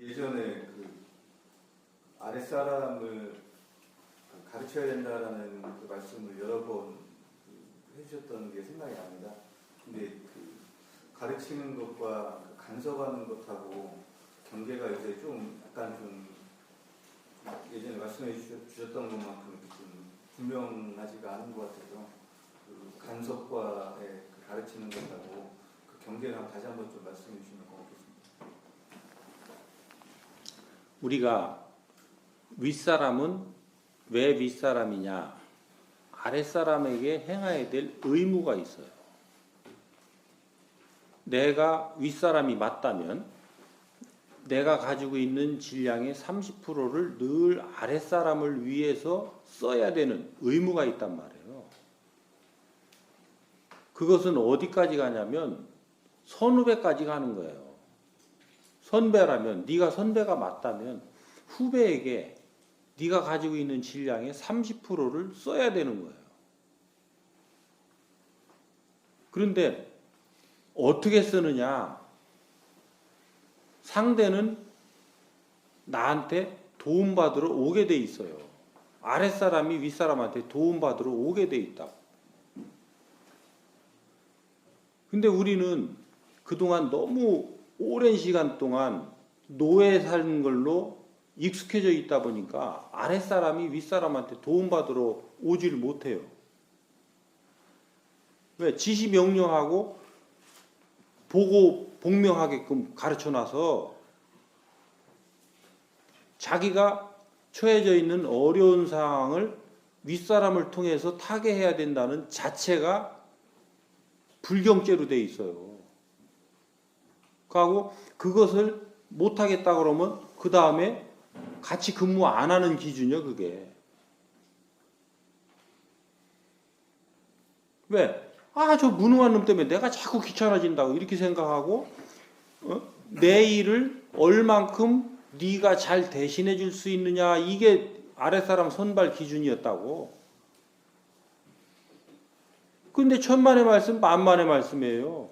예전에 그 아랫사람을 가르쳐야 된다라는 그 말씀을 여러 번 해주셨던 게 생각이 납니다. 근데 그 가르치는 것과 그 간섭하는 것하고 경계가 요새 좀 약간 좀 예전에 말씀해 주셨던 것만큼 이렇게 좀 분명하지가 않은 것 같아서 그 간섭과의 그 가르치는 것하고 그 경계를 다시 한번 좀 말씀해 주시면 고맙겠습니다. 우리가 윗사람은 왜 윗사람이냐? 아랫사람에게 행해야 될 의무가 있어요. 내가 윗사람이 맞다면 내가 가지고 있는 질량의 30%를 늘 아랫사람을 위해서 써야 되는 의무가 있단 말이에요. 그것은 어디까지 가냐면 선후배까지 가는 거예요. 선배라면 네가 선배가 맞다면 후배에게 네가 가지고 있는 질량의 30%를 써야 되는 거예요. 그런데 어떻게 쓰느냐? 상대는 나한테 도움받으러 오게 돼 있어요. 아랫사람이 윗사람한테 도움받으러 오게 돼 있다. 근데 우리는 그동안 너무 오랜 시간 동안 노예 사는 걸로 익숙해져 있다 보니까 아랫사람이 윗사람한테 도움받으러 오지를 못해요. 왜? 지시 명령하고 보고 복명하게끔 가르쳐놔서 자기가 처해져 있는 어려운 상황을 윗사람을 통해서 타개해야 된다는 자체가 불경죄로 돼 있어요. 그리고 그것을 못하겠다 그러면 그 다음에 같이 근무 안 하는 기준이요, 그게. 왜? 저 무능한 놈 때문에 내가 자꾸 귀찮아진다고 이렇게 생각하고 내 일을 얼만큼 네가 잘 대신해 줄 수 있느냐, 이게 아랫사람 선발 기준이었다고. 근데 천만의 말씀 만만의 말씀이에요.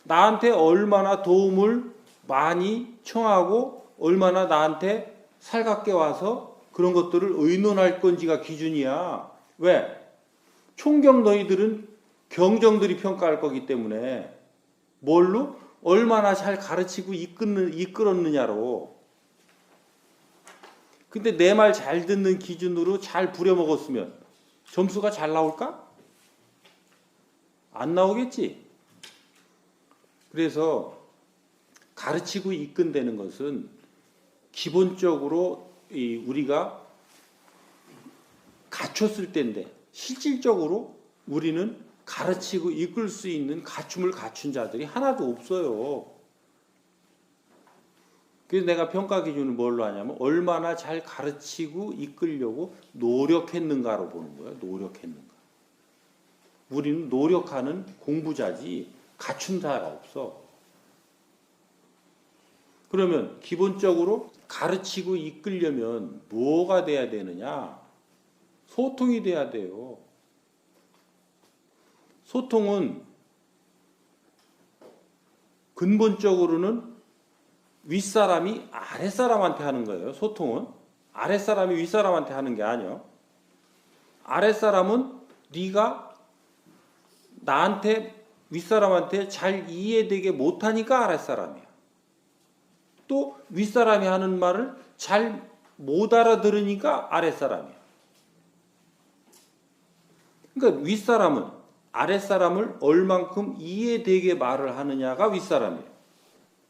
나한테 얼마나 도움을 많이 청하고 얼마나 나한테 살갑게 와서 그런 것들을 의논할 건지가 기준이야. 왜? 총경 너희들은 경정들이 평가할 거기 때문에 뭘로? 얼마나 잘 가르치고 이끌었느냐로. 근데 내 말 잘 듣는 기준으로 잘 부려먹었으면 점수가 잘 나올까? 안 나오겠지. 그래서 가르치고 이끈다는 것은 기본적으로 우리가 갖췄을 때인데 실질적으로 우리는 가르치고 이끌 수 있는 갖춤을 갖춘 자들이 하나도 없어요. 그래서 내가 평가 기준을 뭘로 하냐면 얼마나 잘 가르치고 이끌려고 노력했는가로 보는 거예요. 노력했는가. 우리는 노력하는 공부자지 갖춘 자가 없어. 그러면 기본적으로 가르치고 이끌려면 뭐가 돼야 되느냐? 소통이 돼야 돼요. 소통은 근본적으로는 윗사람이 아랫사람한테 하는 거예요. 소통은 아랫사람이 윗사람한테 하는 게 아니에요. 아랫사람은 네가 나한테 윗사람한테 잘 이해되게 못하니까 아랫사람이야. 또 윗사람이 하는 말을 잘 못 알아들으니까 아랫사람이야. 그러니까 윗사람은 아랫사람을 얼만큼 이해되게 말을 하느냐가 윗사람이에요.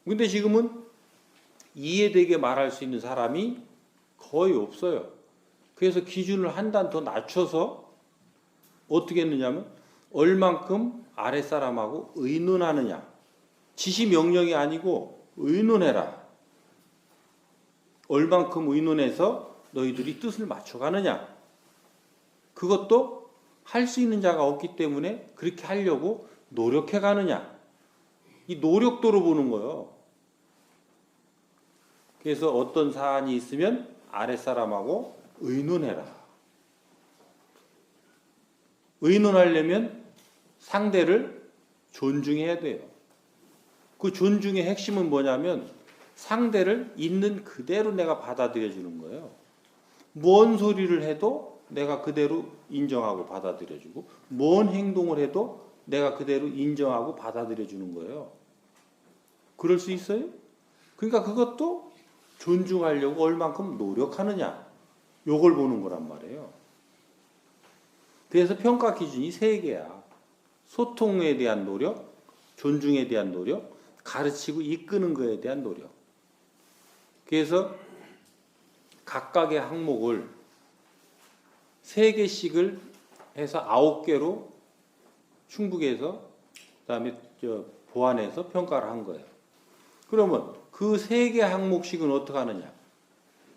근데 지금은 이해되게 말할 수 있는 사람이 거의 없어요. 그래서 기준을 한 단 더 낮춰서 어떻게 했느냐면 얼만큼 아랫사람하고 의논하느냐. 지시 명령이 아니고 의논해라. 얼만큼 의논해서 너희들이 뜻을 맞춰가느냐. 그것도 할 수 있는 자가 없기 때문에 그렇게 하려고 노력해가느냐. 이 노력도로 보는 거예요. 그래서 어떤 사안이 있으면 아랫사람하고 의논해라. 의논하려면 상대를 존중해야 돼요. 그 존중의 핵심은 뭐냐면 상대를 있는 그대로 내가 받아들여 주는 거예요. 뭔 소리를 해도 내가 그대로 인정하고 받아들여 주고, 뭔 행동을 해도 내가 그대로 인정하고 받아들여 주는 거예요. 그럴 수 있어요? 그러니까 그것도 존중하려고 얼만큼 노력하느냐, 요걸 보는 거란 말이에요. 그래서 평가 기준이 세 개야. 소통에 대한 노력, 존중에 대한 노력, 가르치고 이끄는 거에 대한 노력. 그래서 각각의 항목을 3개씩을 해서 9개로 충북에서 그다음에 보안에서 평가를 한 거예요. 그러면 그 3개 항목씩은 어떻게 하느냐?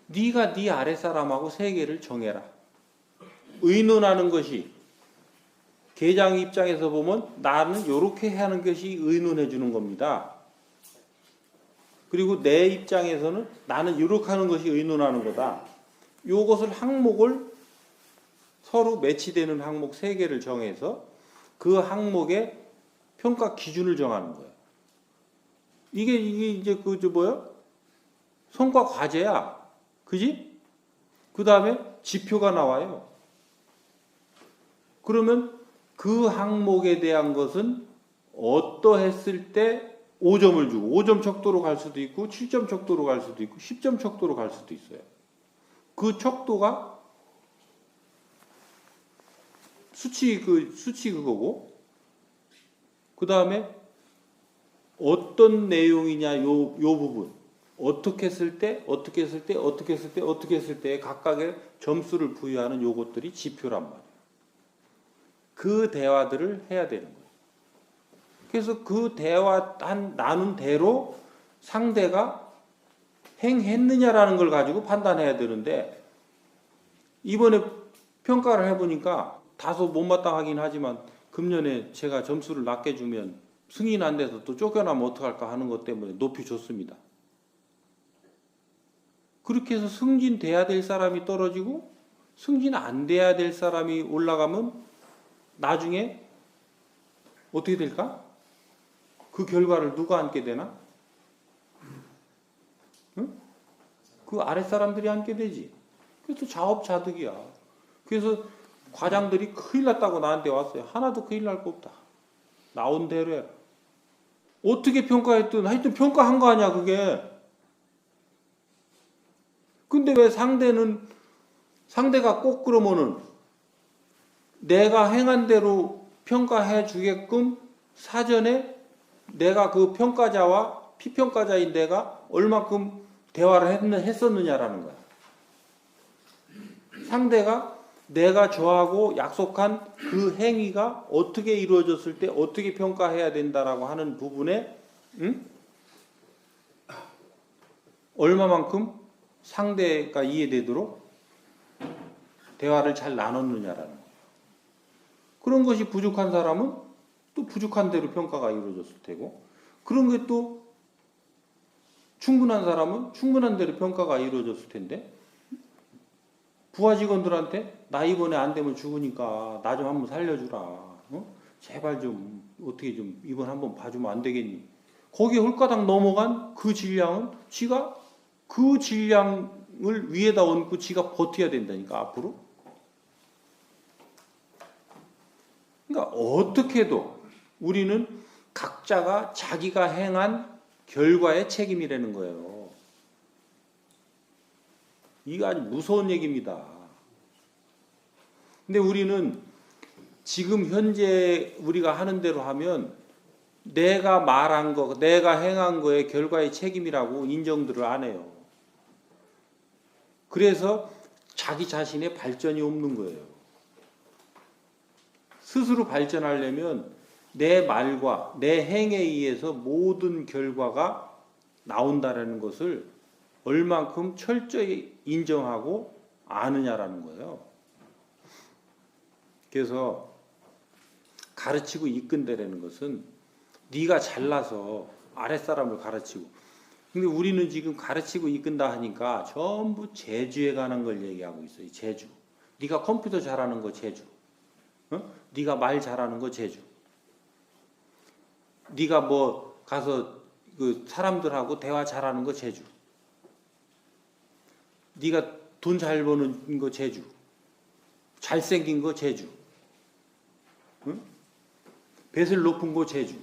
네가 네 아랫사람하고 3개를 정해라. 의논하는 것이 계장 입장에서 보면 나는 이렇게 하는 것이 의논해 주는 겁니다. 그리고 내 입장에서는 나는 이렇게 하는 것이 의논하는 거다. 요것을 항목을 서로 매치되는 항목 3개를 정해서 그 항목의 평가 기준을 정하는 거예요. 이게 이제 성과 과제야. 그지? 그 다음에 지표가 나와요. 그러면 그 항목에 대한 것은 어떠했을 때 5점을 주고 5점 척도로 갈 수도 있고 7점 척도로 갈 수도 있고 10점 척도로 갈 수도 있어요. 그 척도가 수치 그거고, 그 다음에 어떤 내용이냐 요 부분 어떻게 했을 때 각각의 점수를 부여하는 요것들이 지표란 말이에요. 그 대화들을 해야 되는 거예요. 그래서 그 대화 나눈 대로 상대가 행했느냐라는 걸 가지고 판단해야 되는데, 이번에 평가를 해보니까 다소 못마땅하긴 하지만 금년에 제가 점수를 낮게 주면 승인 안 돼서 또 쫓겨나면 어떡할까 하는 것 때문에 높이 줬습니다. 그렇게 해서 승진돼야 될 사람이 떨어지고 승진 안 돼야 될 사람이 올라가면 나중에 어떻게 될까? 그 결과를 누가 안게 되나? 응? 그 아랫사람들이 안게 되지. 그래서 자업자득이야. 그래서 과장들이 큰일 났다고 나한테 왔어요. 하나도 큰일 날 거 없다. 나온 대로 해라. 어떻게 평가했든 하여튼 평가한 거 아니야 그게. 근데 왜 상대가 꼭 그러면은 내가 행한 대로 평가해 주게끔 사전에 내가 그 평가자와 피평가자인 내가 얼마큼 대화를 했었느냐라는 거야. 상대가 내가 저하고 약속한 그 행위가 어떻게 이루어졌을 때 어떻게 평가해야 된다라고 하는 부분에 얼마만큼 상대가 이해되도록 대화를 잘 나눴느냐라는 거예요. 그런 것이 부족한 사람은 또 부족한 대로 평가가 이루어졌을 테고, 그런 게 또 충분한 사람은 충분한 대로 평가가 이루어졌을 텐데, 부하 직원들한테 나 이번에 안 되면 죽으니까 나 좀 한번 살려주라. 제발 좀 어떻게 좀 이번 한번 봐주면 안 되겠니? 거기에 홀가닥 넘어간 그 질량은 지가 그 질량을 위에다 얹고 지가 버텨야 된다니까 앞으로. 그러니까 어떻게도 우리는 각자가 자기가 행한 결과의 책임이라는 거예요. 이게 아주 무서운 얘기입니다. 근데 우리는 지금 현재 우리가 하는 대로 하면 내가 말한 거, 내가 행한 거의 결과의 책임이라고 인정들을 안 해요. 그래서 자기 자신의 발전이 없는 거예요. 스스로 발전하려면 내 말과 내 행에 의해서 모든 결과가 나온다라는 것을 얼만큼 철저히 인정하고 아느냐라는 거예요. 그래서 가르치고 이끈다라는 것은 네가 잘나서 아랫사람을 가르치고, 근데 우리는 지금 가르치고 이끈다 하니까 전부 재주에 관한 걸 얘기하고 있어요. 재주. 네가 컴퓨터 잘하는 거 재주. 네가 말 잘하는 거 재주. 네가 뭐 가서 그 사람들하고 대화 잘하는 거 재주. 네가 돈 잘 버는 거 재주. 잘생긴 거 재주. 응? 뱃을 높은 거 재주.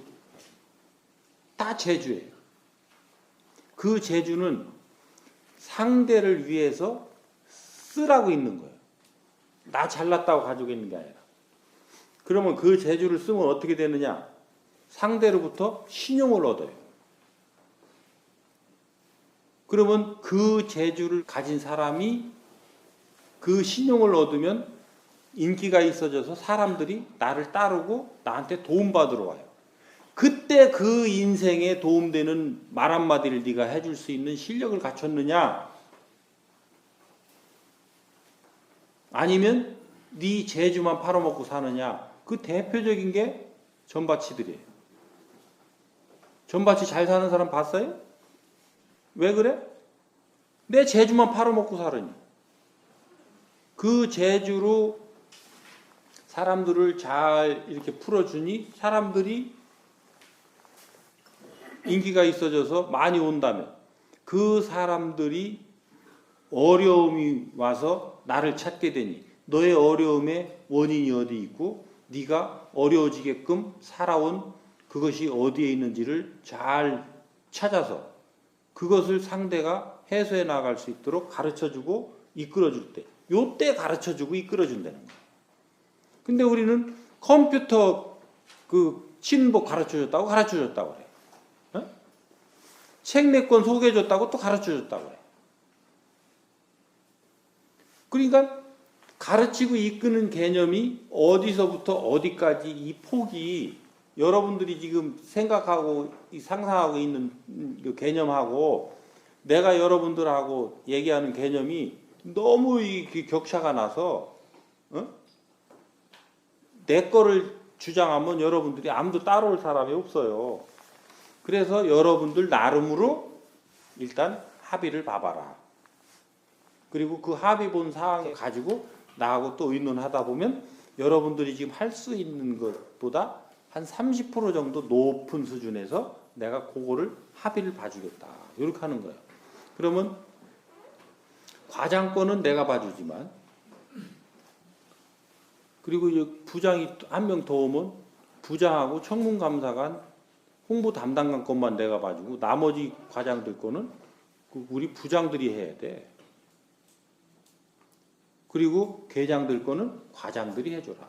다 재주예요. 그 재주는 상대를 위해서 쓰라고 있는 거예요. 나 잘났다고 가지고 있는 게 아니라. 그러면 그 재주를 쓰면 어떻게 되느냐? 상대로부터 신용을 얻어요. 그러면 그 재주를 가진 사람이 그 신용을 얻으면 인기가 있어져서 사람들이 나를 따르고 나한테 도움받으러 와요. 그때 그 인생에 도움되는 말 한마디를 네가 해줄 수 있는 실력을 갖췄느냐? 아니면 네 재주만 팔아먹고 사느냐? 그 대표적인 게 전바치들이에요. 전바치 잘 사는 사람 봤어요? 왜 그래? 내 재주만 팔아먹고 살으니. 그 재주로 사람들을 잘 이렇게 풀어주니 사람들이 인기가 있어져서 많이 온다면 그 사람들이 어려움이 와서 나를 찾게 되니 너의 어려움의 원인이 어디 있고 네가 어려워지게끔 살아온 그것이 어디에 있는지를 잘 찾아서 그것을 상대가 해소해 나갈 수 있도록 가르쳐주고 이끌어줄 때 요때 가르쳐주고 이끌어준다는 거예요. 근데 우리는 컴퓨터 그 치는 법 가르쳐줬다고 그래. 책 몇 권 소개해줬다고 또 가르쳐줬다고 그래. 그러니까 가르치고 이끄는 개념이 어디서부터 어디까지 이 폭이 여러분들이 지금 생각하고 상상하고 있는 그 개념하고 내가 여러분들하고 얘기하는 개념이 너무 이 격차가 나서 내 거를 주장하면 여러분들이 아무도 따라올 사람이 없어요. 그래서 여러분들 나름으로 일단 합의를 봐봐라. 그리고 그 합의 본 사항을 가지고 나하고 또 의논하다 보면 여러분들이 지금 할 수 있는 것보다 한 30% 정도 높은 수준에서 내가 그거를 합의를 봐주겠다. 이렇게 하는 거예요. 그러면 과장권은 내가 봐주지만 그리고 부장이 한 명 더 오면 부장하고 청문감사관 홍보 담당관 것만 내가 봐주고 나머지 과장들 거는 우리 부장들이 해야 돼. 그리고 계장들 거는 과장들이 해줘라.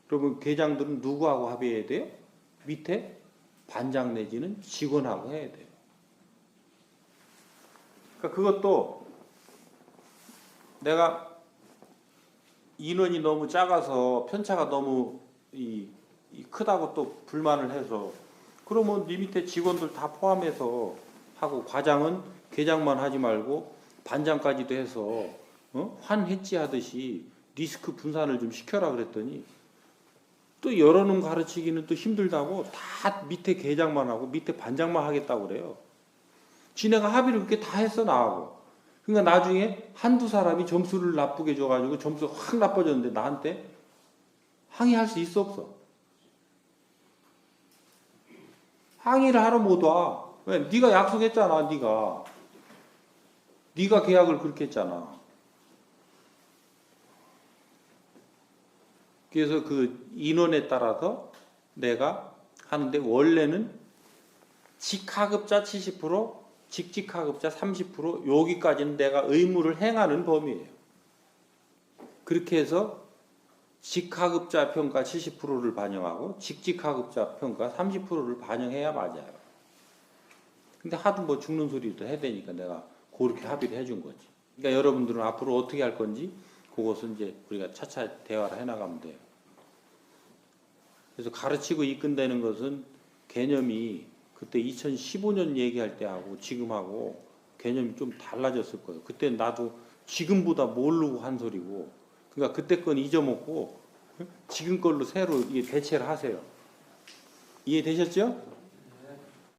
그러면 계장들은 누구하고 합의해야 돼요? 밑에 반장 내지는 직원하고 해야 돼요. 그러니까 그것도 내가 인원이 너무 작아서 편차가 너무 크다고 또 불만을 해서 그러면 네 밑에 직원들 다 포함해서 하고 과장은 계장만 하지 말고 반장까지도 해서 환해지 하듯이 리스크 분산을 좀 시켜라 그랬더니 또 여러 놈 가르치기는 또 힘들다고 다 밑에 계장만 하고 밑에 반장만 하겠다고 그래요. 지네가 합의를 그렇게 다 했어 나하고. 그러니까 나중에 한두 사람이 점수를 나쁘게 줘가지고 점수가 확 나빠졌는데 나한테 항의할 수 있어 없어? 항의를 하러 못 와. 왜? 네가 약속했잖아. 네가 계약을 그렇게 했잖아. 그래서 그 인원에 따라서 내가 하는데 원래는 직하급자 70%, 직직하급자 30% 여기까지는 내가 의무를 행하는 범위예요. 그렇게 해서 직하급자 평가 70%를 반영하고 직직하급자 평가 30%를 반영해야 맞아요. 근데 하도 뭐 죽는 소리도 해야 되니까 내가 그렇게 합의를 해준 거지. 그러니까 여러분들은 앞으로 어떻게 할 건지 그것은 이제 우리가 차차 대화를 해나가면 돼요. 그래서 가르치고 이끈다는 것은 개념이 그때 2015년 얘기할 때하고 지금하고 개념이 좀 달라졌을 거예요. 그때 나도 지금보다 모르고 한 소리고 그러니까 그때 건 잊어먹고 지금 걸로 새로 이게 대체를 하세요. 이해되셨죠?